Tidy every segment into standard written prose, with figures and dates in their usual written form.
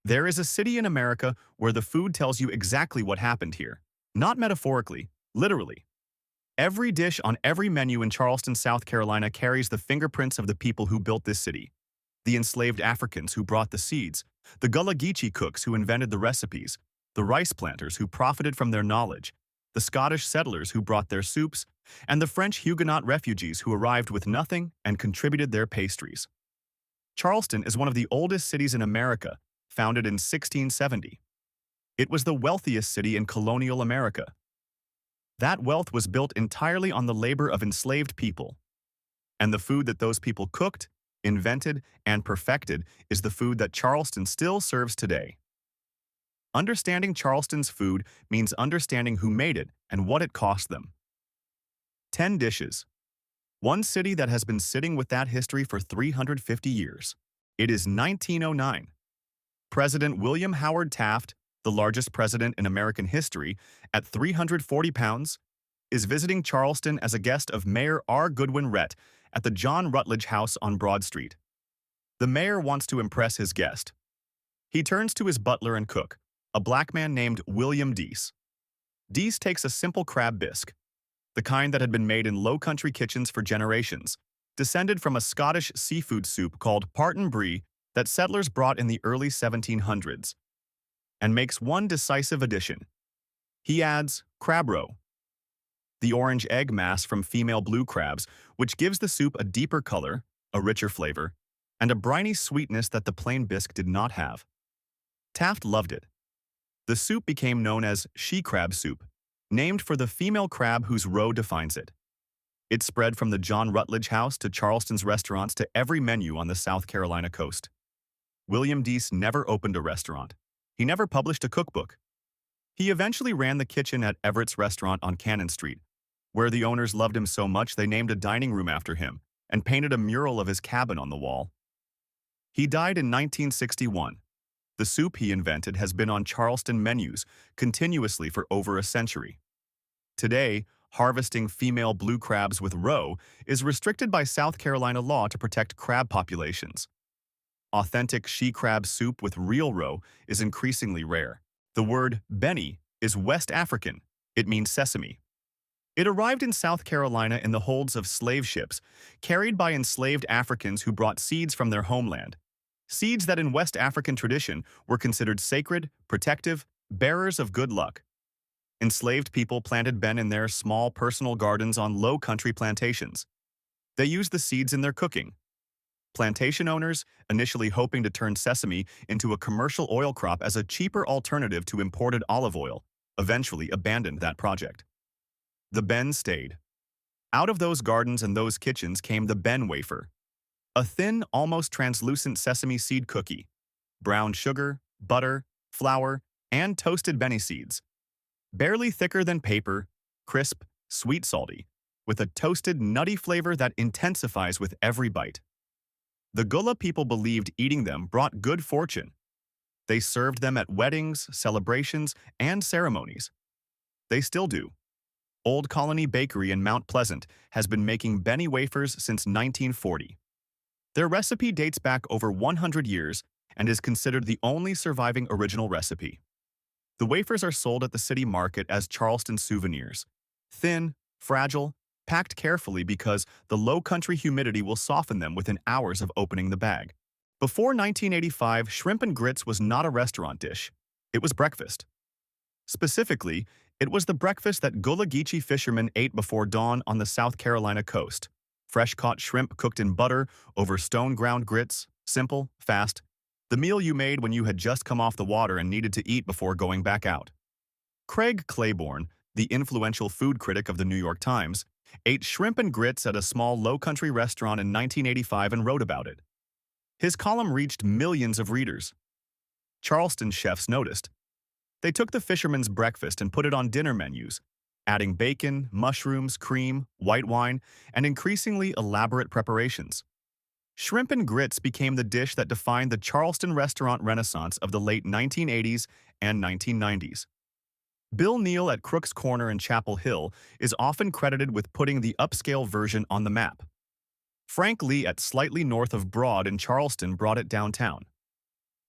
There is a city in America where the food tells you exactly what happened here. Not metaphorically, literally. Every dish on every menu in Charleston, South Carolina carries the fingerprints of the people who built this city. The enslaved Africans who brought the seeds, the Gullah Geechee cooks who invented the recipes, the rice planters who profited from their knowledge, the Scottish settlers who brought their soups, and the French Huguenot refugees who arrived with nothing and contributed their pastries. Charleston is one of the oldest cities in America, founded in 1670. It was the wealthiest city in colonial America. That wealth was built entirely on the labor of enslaved people. And the food that those people cooked, invented, and perfected is the food that Charleston still serves today. Understanding Charleston's food means understanding who made it and what it cost them. 10 dishes. One city that has been sitting with that history for 350 years. It is 1909. President William Howard Taft, the largest president in American history, at 340 pounds, is visiting Charleston as a guest of Mayor R. Goodwin Rhett at the John Rutledge House on Broad Street. The mayor wants to impress his guest. He turns to his butler and cook, a black man named William Deese. Deese takes a simple crab bisque, the kind that had been made in Lowcountry kitchens for generations, descended from a Scottish seafood soup called parton brie that settlers brought in the early 1700s, and makes one decisive addition. He adds crab roe, the orange egg mass from female blue crabs, which gives the soup a deeper color, a richer flavor, and a briny sweetness that the plain bisque did not have. Taft loved it. The soup became known as she-crab soup, named for the female crab whose roe defines it. It spread from the John Rutledge House to Charleston's restaurants to every menu on the South Carolina coast. William Deese never opened a restaurant. He never published a cookbook. He eventually ran the kitchen at Everett's restaurant on Cannon Street, where the owners loved him so much they named a dining room after him and painted a mural of his cabin on the wall. He died in 1961. The soup he invented has been on Charleston menus continuously for over a century. Today, harvesting female blue crabs with roe is restricted by South Carolina law to protect crab populations. Authentic she-crab soup with real roe is increasingly rare. The word Benne is West African. It means sesame. It arrived in South Carolina in the holds of slave ships, carried by enslaved Africans who brought seeds from their homeland. Seeds that in West African tradition were considered sacred, protective, bearers of good luck. Enslaved people planted Benne in their small personal gardens on Lowcountry plantations. They used the seeds in their cooking. Plantation owners, initially hoping to turn sesame into a commercial oil crop as a cheaper alternative to imported olive oil, eventually abandoned that project. The Benne stayed. Out of those gardens and those kitchens came the Benne wafer, a thin, almost translucent sesame seed cookie, brown sugar, butter, flour, and toasted Benne seeds. Barely thicker than paper, crisp, sweet salty, with a toasted, nutty flavor that intensifies with every bite. The Gullah people believed eating them brought good fortune. They served them at weddings, celebrations, and ceremonies. They still do. Old Colony Bakery in Mount Pleasant has been making Benne wafers since 1940. Their recipe dates back over 100 years and is considered the only surviving original recipe. The wafers are sold at the city market as Charleston souvenirs. Thin, fragile, packed carefully because the low-country humidity will soften them within hours of opening the bag. Before 1985, shrimp and grits was not a restaurant dish. It was breakfast. Specifically, it was the breakfast that Gullah Geechee fishermen ate before dawn on the South Carolina coast. Fresh-caught shrimp cooked in butter over stone-ground grits, simple, fast, the meal you made when you had just come off the water and needed to eat before going back out. Craig Claiborne, the influential food critic of the New York Times, ate shrimp and grits at a small low-country restaurant in 1985 and wrote about it. His column reached millions of readers. Charleston chefs noticed. They took the fisherman's breakfast and put it on dinner menus, adding bacon, mushrooms, cream, white wine, and increasingly elaborate preparations. Shrimp and grits became the dish that defined the Charleston restaurant renaissance of the late 1980s and 1990s. Bill Neal at Crook's Corner in Chapel Hill is often credited with putting the upscale version on the map. Frank Lee at Slightly North of Broad in Charleston brought it downtown.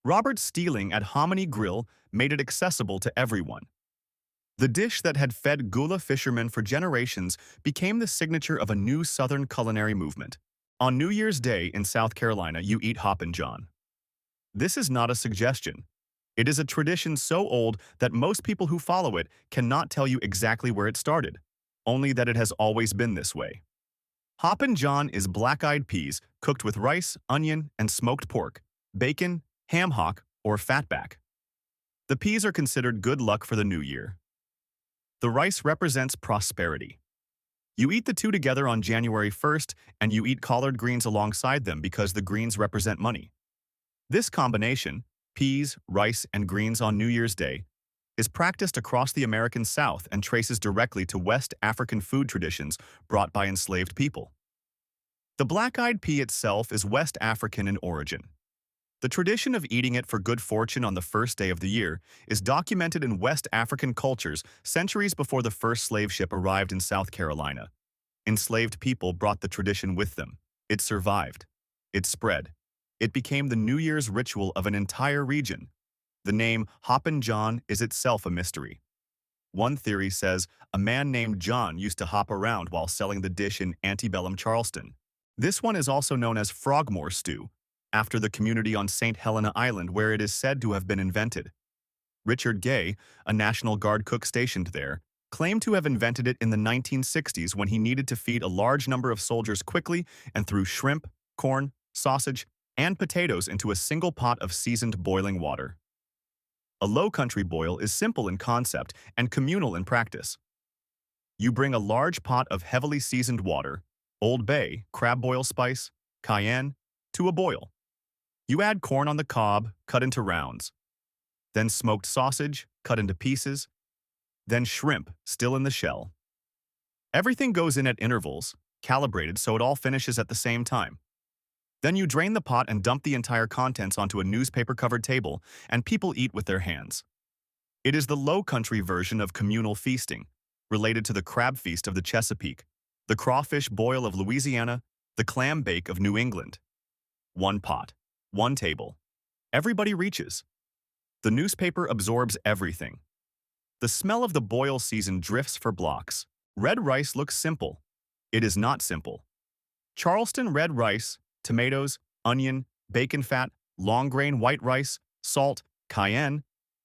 Robert's stealing at Hominy Grill made it accessible to everyone. The dish that had fed Gullah fishermen for generations became the signature of a new Southern culinary movement. On New Year's Day in South Carolina, you eat Hoppin John. This is not a suggestion. It is a tradition so old that most people who follow it cannot tell you exactly where it started, only that it has always been this way. Hoppin John is black-eyed peas cooked with rice, onion, and smoked pork, bacon, ham hock, or fatback. The peas are considered good luck for the new year. The rice represents prosperity. You eat the two together on January 1st, and you eat collard greens alongside them because the greens represent money. This combination, peas, rice, and greens on New Year's Day, is practiced across the American South and traces directly to West African food traditions brought by enslaved people. The black-eyed pea itself is West African in origin. The tradition of eating it for good fortune on the first day of the year is documented in West African cultures centuries before the first slave ship arrived in South Carolina. Enslaved people brought the tradition with them. It survived. It spread. It became the New Year's ritual of an entire region. The name Hoppin John is itself a mystery. One theory says a man named John used to hop around while selling the dish in antebellum Charleston. This one is also known as Frogmore stew, after the community on St. Helena Island where it is said to have been invented. Richard Gay, a National Guard cook stationed there, claimed to have invented it in the 1960s when he needed to feed a large number of soldiers quickly and threw shrimp, corn, sausage, and potatoes into a single pot of seasoned boiling water. A Lowcountry boil is simple in concept and communal in practice. You bring a large pot of heavily seasoned water, Old Bay, crab boil spice, cayenne, to a boil. You add corn on the cob, cut into rounds. Then smoked sausage, cut into pieces. Then shrimp, still in the shell. Everything goes in at intervals, calibrated so it all finishes at the same time. Then you drain the pot and dump the entire contents onto a newspaper-covered table, and people eat with their hands. It is the Lowcountry version of communal feasting, related to the crab feast of the Chesapeake, the crawfish boil of Louisiana, the clam bake of New England. One pot, one table. Everybody reaches. The newspaper absorbs everything. The smell of the boil season drifts for blocks. Red rice looks simple. It is not simple. Charleston red rice, tomatoes, onion, bacon fat, long-grain white rice, salt, cayenne,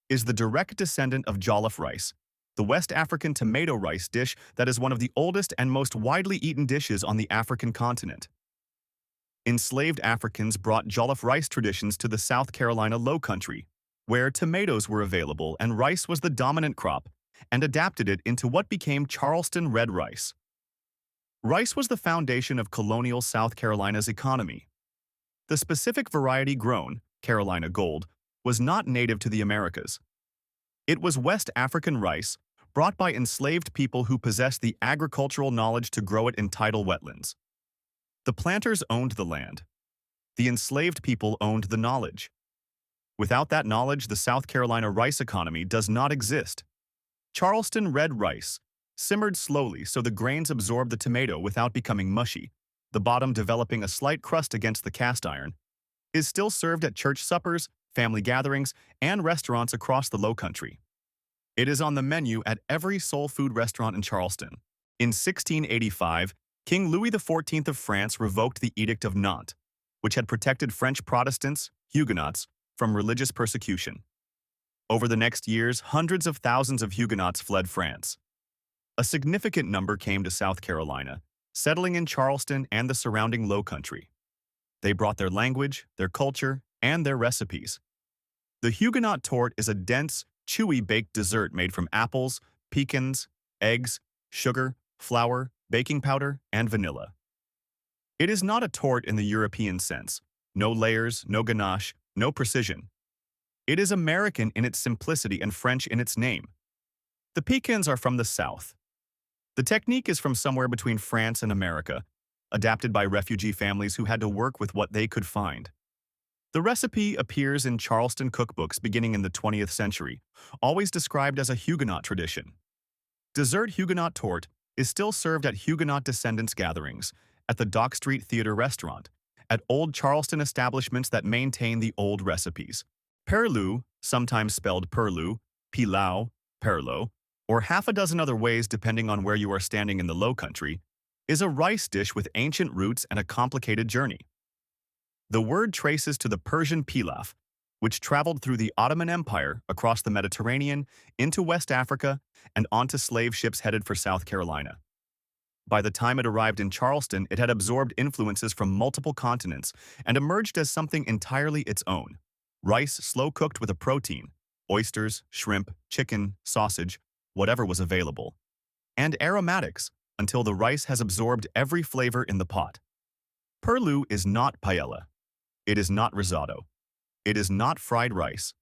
is the direct descendant of jollof rice, the West African tomato rice dish that is one of the oldest and most widely eaten dishes on the African continent. Enslaved Africans brought jollof rice traditions to the South Carolina Lowcountry, where tomatoes were available and rice was the dominant crop, and adapted it into what became Charleston red rice. Rice was the foundation of colonial South Carolina's economy. The specific variety grown, Carolina Gold, was not native to the Americas. It was West African rice, brought by enslaved people who possessed the agricultural knowledge to grow it in tidal wetlands. The planters owned the land. The enslaved people owned the knowledge. Without that knowledge, the South Carolina rice economy does not exist. Charleston red rice, simmered slowly so the grains absorb the tomato without becoming mushy, the bottom developing a slight crust against the cast iron, is still served at church suppers, family gatherings, and restaurants across the Lowcountry. It is on the menu at every soul food restaurant in Charleston. In 1685, King Louis XIV of France revoked the Edict of Nantes, which had protected French Protestants, Huguenots, from religious persecution. Over the next years, hundreds of thousands of Huguenots fled France. A significant number came to South Carolina, settling in Charleston and the surrounding Lowcountry. They brought their language, their culture, and their recipes. The Huguenot torte is a dense, chewy baked dessert made from apples, pecans, eggs, sugar, flour, baking powder, and vanilla. It is not a torte in the European sense. No layers, no ganache, no precision. It is American in its simplicity and French in its name. The pecans are from the South. The technique is from somewhere between France and America, adapted by refugee families who had to work with what they could find. The recipe appears in Charleston cookbooks beginning in the 20th century, always described as a Huguenot tradition. Dessert Huguenot torte is still served at Huguenot descendants gatherings, at the Dock Street Theater restaurant, at old Charleston establishments that maintain the old recipes. Perloo, sometimes spelled Perloo, Pilau, Perlo, or half a dozen other ways depending on where you are standing in the Lowcountry, is a rice dish with ancient roots and a complicated journey. The word traces to the Persian pilaf, which traveled through the Ottoman Empire across the Mediterranean, into West Africa, and onto slave ships headed for South Carolina. By the time it arrived in Charleston, it had absorbed influences from multiple continents and emerged as something entirely its own. Rice slow-cooked with a protein, oysters, shrimp, chicken, sausage, whatever was available, and aromatics until the rice has absorbed every flavor in the pot. Perloo is not paella. It is not risotto. It is not fried rice.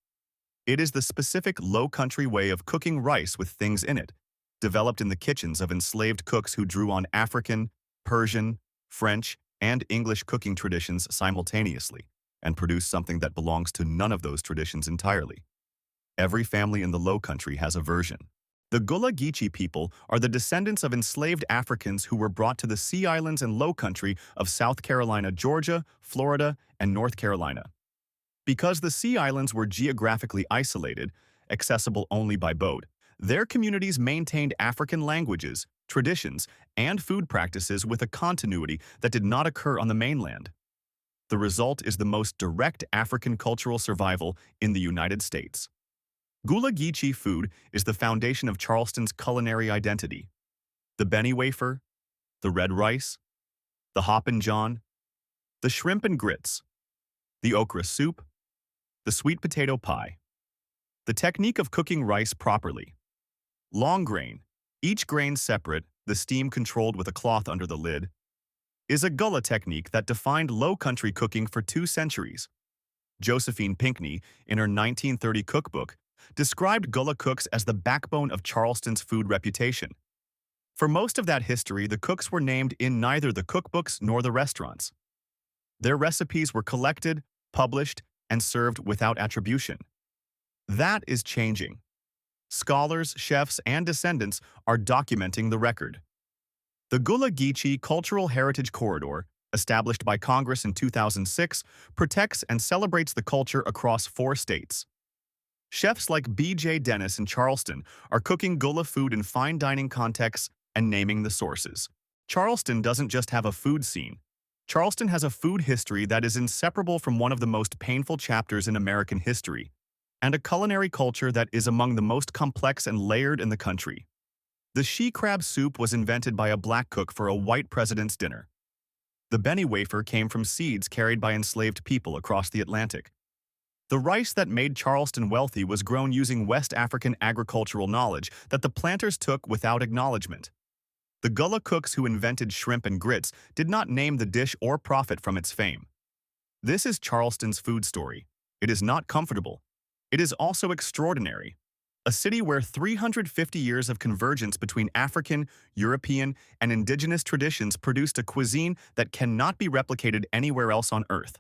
It is the specific Low-Country way of cooking rice with things in it, developed in the kitchens of enslaved cooks who drew on African, Persian, French, and English cooking traditions simultaneously, and produced something that belongs to none of those traditions entirely. Every family in the Low-Country has a version. The Gullah Geechee people are the descendants of enslaved Africans who were brought to the Sea Islands and Low-Country of South Carolina, Georgia, Florida, and North Carolina. Because the Sea Islands were geographically isolated, accessible only by boat, their communities maintained African languages, traditions, and food practices with a continuity that did not occur on the mainland. The result is the most direct African cultural survival in the United States. Gullah Geechee food is the foundation of Charleston's culinary identity. The Benne wafer, the red rice, the Hoppin John, the shrimp and grits, the okra soup, the sweet potato pie. The technique of cooking rice properly. Long grain, each grain separate, the steam controlled with a cloth under the lid, is a Gullah technique that defined Low-Country cooking for 2 centuries. Josephine Pinckney, in her 1930 cookbook, described Gullah cooks as the backbone of Charleston's food reputation. For most of that history, the cooks were named in neither the cookbooks nor the restaurants. Their recipes were collected, published, and served without attribution. That is changing. Scholars, chefs, and descendants are documenting the record. The Gullah Geechee Cultural Heritage Corridor, established by Congress in 2006, protects and celebrates the culture across 4 states. Chefs like B.J. Dennis in Charleston are cooking Gullah food in fine dining contexts and naming the sources. Charleston doesn't just have a food scene. Charleston has a food history that is inseparable from one of the most painful chapters in American history, and a culinary culture that is among the most complex and layered in the country. The she crab soup was invented by a black cook for a white president's dinner. The Benne wafer came from seeds carried by enslaved people across the Atlantic. The rice that made Charleston wealthy was grown using West African agricultural knowledge that the planters took without acknowledgement. The Gullah cooks who invented shrimp and grits did not name the dish or profit from its fame. This is Charleston's food story. It is not comfortable. It is also extraordinary. A city where 350 years of convergence between African, European, and indigenous traditions produced a cuisine that cannot be replicated anywhere else on Earth.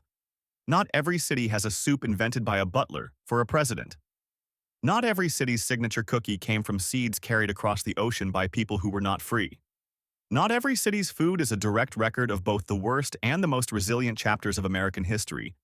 Not every city has a soup invented by a butler for a president. Not every city's signature cookie came from seeds carried across the ocean by people who were not free. Not every city's food is a direct record of both the worst and the most resilient chapters of American history,